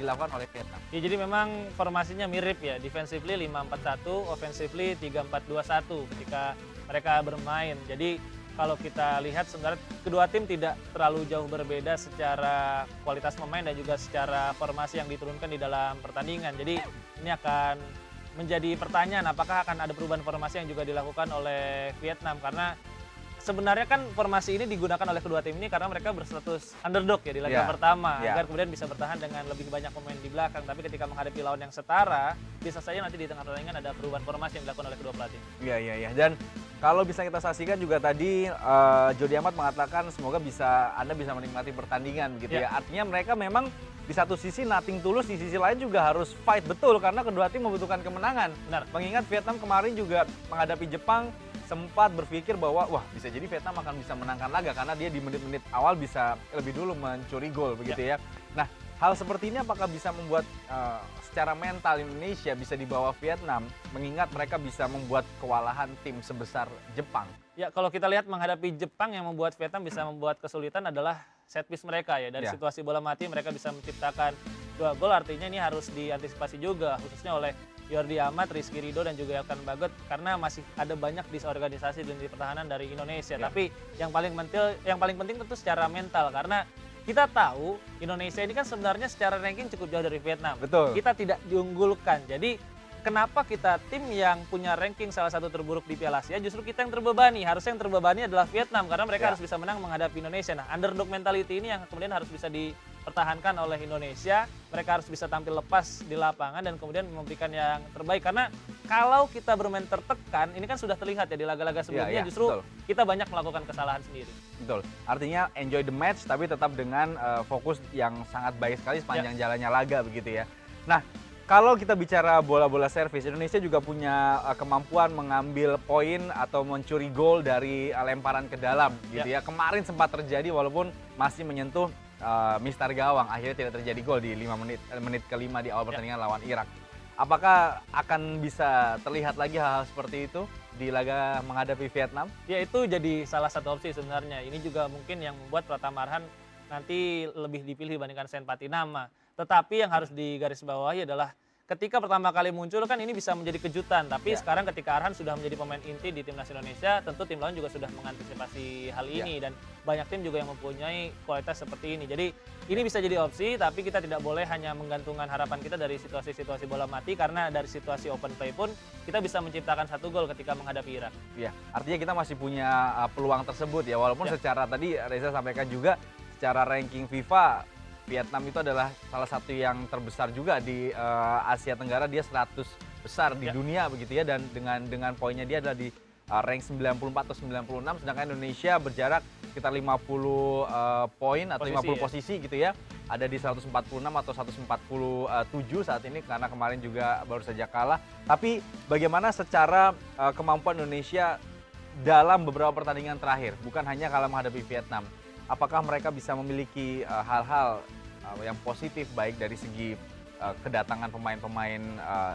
dilakukan oleh Vietnam. Ya, jadi memang formasinya mirip ya, defensively 5-4-1, offensively 3-4-2-1 ketika mereka bermain. Jadi kalau kita lihat sebenarnya kedua tim tidak terlalu jauh berbeda secara kualitas pemain dan juga secara formasi yang diturunkan di dalam pertandingan. Jadi ini akan menjadi pertanyaan apakah akan ada perubahan formasi yang juga dilakukan oleh Vietnam, karena sebenarnya kan formasi ini digunakan oleh kedua tim ini karena mereka berstatus underdog ya di laga pertama, agar kemudian bisa bertahan dengan lebih banyak pemain di belakang. Tapi ketika menghadapi lawan yang setara, bisa saja nanti di tengah pertandingan ada perubahan formasi yang dilakukan oleh kedua pelatih. Iya. Dan kalau bisa kita saksikan juga tadi Jody Amat mengatakan semoga Anda bisa menikmati pertandingan begitu ya. Artinya mereka memang di satu sisi nothing tulus, di sisi lain juga harus fight betul karena kedua tim membutuhkan kemenangan. Benar. Mengingat Vietnam kemarin juga menghadapi Jepang sempat berpikir bahwa wah bisa jadi Vietnam akan bisa menangkan laga karena dia di menit-menit awal bisa lebih dulu mencuri gol begitu ya. Nah, hal seperti ini apakah bisa membuat secara mental Indonesia bisa dibawa Vietnam mengingat mereka bisa membuat kewalahan tim sebesar Jepang? Ya, kalau kita lihat menghadapi Jepang yang membuat Vietnam bisa membuat kesulitan adalah set piece mereka ya. Dari situasi bola mati mereka bisa menciptakan 2 gol, artinya ini harus diantisipasi juga khususnya oleh Jordi Amat, Rizky Ridho dan juga Elkan Bagot karena masih ada banyak disorganisasi dan di pertahanan dari Indonesia. Tapi yang paling penting tentu secara mental karena kita tahu Indonesia ini kan sebenarnya secara ranking cukup jauh dari Vietnam. Betul. Kita tidak diunggulkan. Jadi kenapa kita tim yang punya ranking salah satu terburuk di Piala Asia justru kita yang terbebani. Harusnya yang terbebani adalah Vietnam karena mereka harus bisa menang menghadapi Indonesia. Nah, underdog mentality ini yang kemudian harus bisa dipertahankan oleh Indonesia. Mereka harus bisa tampil lepas di lapangan dan kemudian memberikan yang terbaik. Karena kalau kita bermain tertekan, ini kan sudah terlihat ya di laga-laga sebelumnya justru kita banyak melakukan kesalahan sendiri. Betul. Artinya enjoy the match tapi tetap dengan fokus yang sangat baik sekali sepanjang jalannya laga begitu ya. Nah, kalau kita bicara bola-bola servis, Indonesia juga punya kemampuan mengambil poin atau mencuri gol dari lemparan ke dalam gitu ya. Kemarin sempat terjadi walaupun masih menyentuh mistar gawang, akhirnya tidak terjadi gol di menit ke-5 di awal pertandingan lawan Irak. Apakah akan bisa terlihat lagi hal-hal seperti itu di laga menghadapi Vietnam? Ya, itu jadi salah satu opsi sebenarnya. Ini juga mungkin yang membuat Pratama Arhan nanti lebih dipilih dibandingkan Sen Patinama. Tetapi yang harus digarisbawahi adalah ketika pertama kali muncul kan ini bisa menjadi kejutan. Tapi sekarang ketika Arhan sudah menjadi pemain inti di Timnas Indonesia, tentu tim lawan juga sudah mengantisipasi hal ini. Dan banyak tim juga yang mempunyai kualitas seperti ini. Jadi ini bisa jadi opsi, tapi kita tidak boleh hanya menggantungkan harapan kita dari situasi-situasi bola mati. Karena dari situasi open play pun kita bisa menciptakan 1 gol ketika menghadapi Irak. Iya, artinya kita masih punya peluang tersebut ya. Walaupun secara tadi Reza sampaikan juga secara ranking FIFA Vietnam itu adalah salah satu yang terbesar juga di Asia Tenggara, dia 100 besar di dunia begitu ya, dan dengan poinnya dia adalah di rank 94 atau 96, sedangkan Indonesia berjarak sekitar 50 poin atau 50 posisi gitu ya, ada di 146 atau 147 saat ini karena kemarin juga baru saja kalah. Tapi bagaimana secara kemampuan Indonesia dalam beberapa pertandingan terakhir, bukan hanya kalau menghadapi Vietnam? Apakah mereka bisa memiliki hal-hal yang positif baik dari segi kedatangan pemain-pemain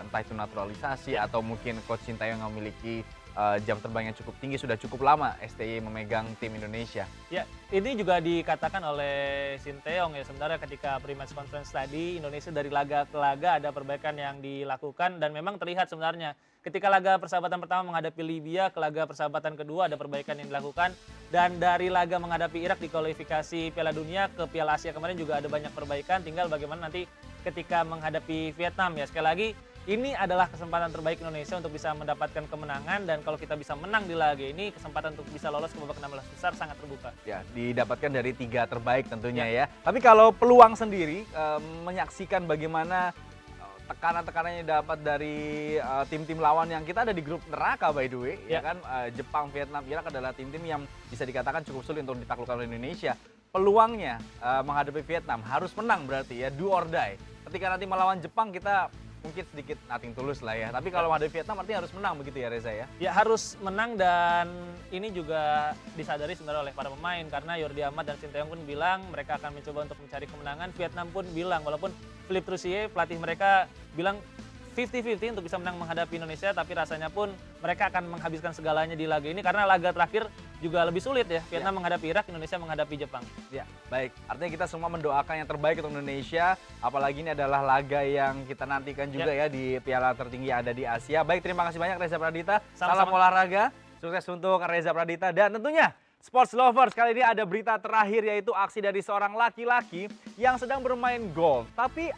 entah itu naturalisasi atau mungkin Coach Sintayong yang memiliki jam terbang yang cukup tinggi, sudah cukup lama STY memegang tim Indonesia. Ya, ini juga dikatakan oleh Sintayong ya, sebenarnya ketika pre-match conference tadi Indonesia dari laga ke laga ada perbaikan yang dilakukan dan memang terlihat sebenarnya ketika laga persahabatan pertama menghadapi Libya, ke laga persahabatan kedua ada perbaikan yang dilakukan. Dan dari laga menghadapi Irak di kualifikasi Piala Dunia ke Piala Asia kemarin juga ada banyak perbaikan. Tinggal bagaimana nanti ketika menghadapi Vietnam ya. Sekali lagi, ini adalah kesempatan terbaik Indonesia untuk bisa mendapatkan kemenangan. Dan kalau kita bisa menang di laga ini, kesempatan untuk bisa lolos ke babak 16 besar sangat terbuka. Ya, didapatkan dari 3 terbaik tentunya ya. Tapi kalau peluang sendiri, menyaksikan bagaimana tekanan-tekanan yang dapat dari tim-tim lawan yang kita ada di grup neraka by the way, ya kan, Jepang, Vietnam, Irak adalah tim-tim yang bisa dikatakan cukup sulit untuk ditaklukkan oleh Indonesia. Peluangnya menghadapi Vietnam harus menang berarti ya, do or die. Ketika nanti melawan Jepang kita mungkin sedikit nothing tulus lah ya, tapi kalau menghadapi Vietnam artinya harus menang begitu ya Reza ya? Ya, harus menang dan ini juga disadari sebenarnya oleh para pemain karena Jordi Amat dan Sintayong pun bilang mereka akan mencoba untuk mencari kemenangan. Vietnam pun bilang, walaupun Philippe Troussier pelatih mereka bilang 50-50 untuk bisa menang menghadapi Indonesia, tapi rasanya pun mereka akan menghabiskan segalanya di laga ini karena laga terakhir juga lebih sulit ya. Vietnam menghadapi Irak, Indonesia menghadapi Jepang. Ya, baik. Artinya kita semua mendoakan yang terbaik untuk Indonesia. Apalagi ini adalah laga yang kita nantikan juga ya di piala tertinggi yang ada di Asia. Baik, terima kasih banyak Reza Pradita. Salam Sama-sama. olahraga. Sukses untuk Reza Pradita. Dan tentunya Sports Lovers, kali ini ada berita terakhir yaitu aksi dari seorang laki-laki yang sedang bermain golf. Tapi